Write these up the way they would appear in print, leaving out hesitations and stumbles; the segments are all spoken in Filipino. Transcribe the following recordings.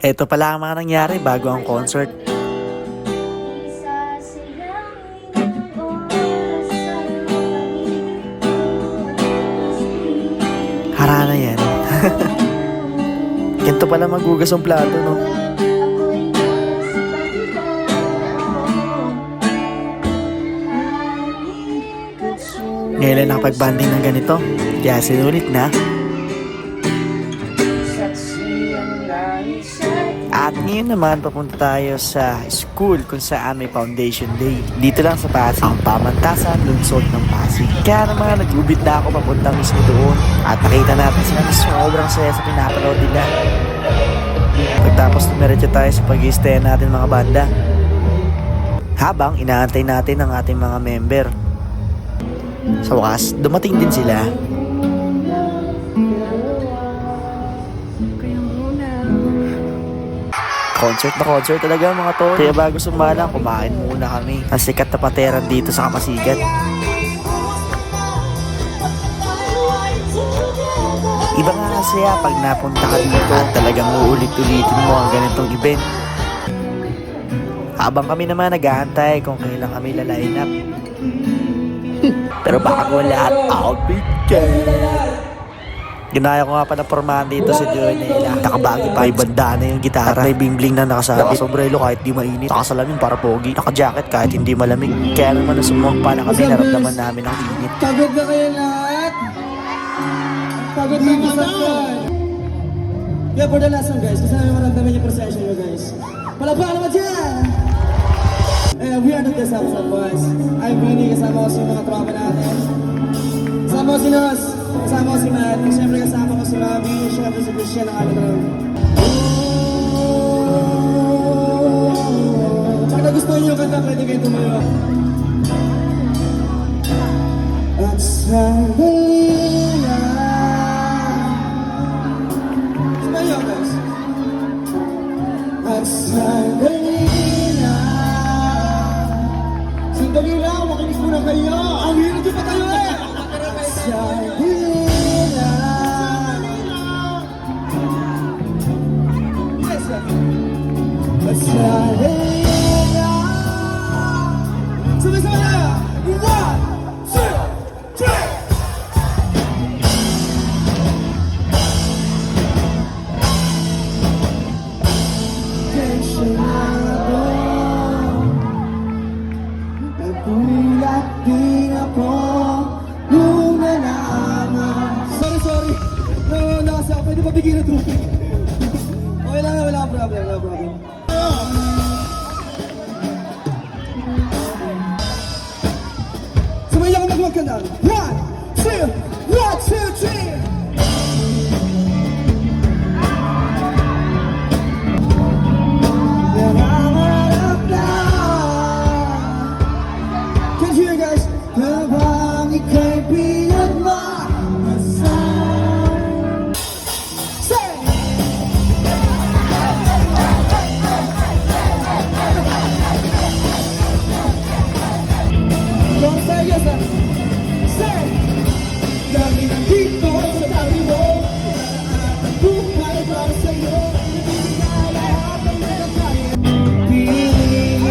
Ito pala ang mga nangyari bago ang concert. Harana yan. Ganito pala magugas ang plato, no? Ngayon lang nakapag-banding ng ganito, kaya sinulit na. At ngayon naman papunta tayo sa school kung saan may foundation day. Dito lang sa Pasig, ang pamantasan, lungsod ng Pasig. Kaya naman nag-ubit na ako papunta mismo doon. At nakita natin sila na sobrang saya sa pinapanood nila. Pagtapos tumiretso tayo sa pag-i-stay natin mga banda. Habang inaantay natin ang ating mga member. Sa wakas, dumating din sila. Concert na concert talaga mga tol. Kaya bago sumalang, kumain muna kami. Ang sikat na pateran dito sa Kapasigan. Iba nga kasi pag napunta ka dito at talagang uulit-ulitin mo ang ganitong event. Habang kami naman nag-aantay kung kailan kami line up. Pero bago lahat, outfit check! Ginaya ko nga pa na pormahan dito si Dionela. Nakabagi pa, may bandana yung gitara. At may bling-bling na nakasabit. Nakasombrelo kahit di mainit. Nakasalamin para pogi. Naka-jacket kahit hindi malamig. Kaya naman nasumong pa na kami, naramdaman namin ang init. Pagod na kayo lahat? Pagod na masakyan. Yeah, for the last one guys, kasi namin maramdaman yung procession nyo guys. Palagpakan naman dyan! We are the best episode boys. I'm Vinny, kasama ko sa mga tropa natin. Kasama ko si Nos, kasama ko si Matt, at syempre kasama ko si Mami, syempre si Christian ang alam naman. Pag nagustuhan nyo yung kanta, pwede kayo tumayo. At sabi na sumayo guys. At sabi na sandali lang, makinig muna kayo. Ang hirap pa tayo eh. Sabi na yes, at sabi na sabay-sabay na 1, 2, 3. Tensionado, nagulat din ako nung nalaman. Sorry. No, kasi ako pwede pa bigyan ng trophy. Okay lang, wala problem. Sabay ako magmagkanda. 1, 2, 3. Can you hear guys? Habang ika'y pinagmamasan. Say! Don't say yes, say! Dami nandito sa tabi mo. Ang buhay para sa'yo. Hindi na lahat ang nakakaya. Piling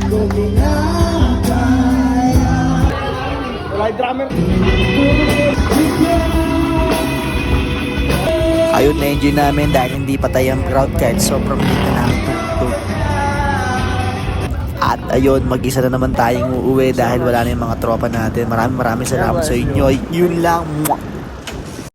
ko ginagaya. Live drummer. Ayun, na-enjoy namin dahil hindi patay ang crowd kahit sobrang lit na ng tugtog. At ayun, mag-isa na naman tayong uuwi dahil wala na yung mga tropa natin. Maraming salamat sa inyo. Yun lang.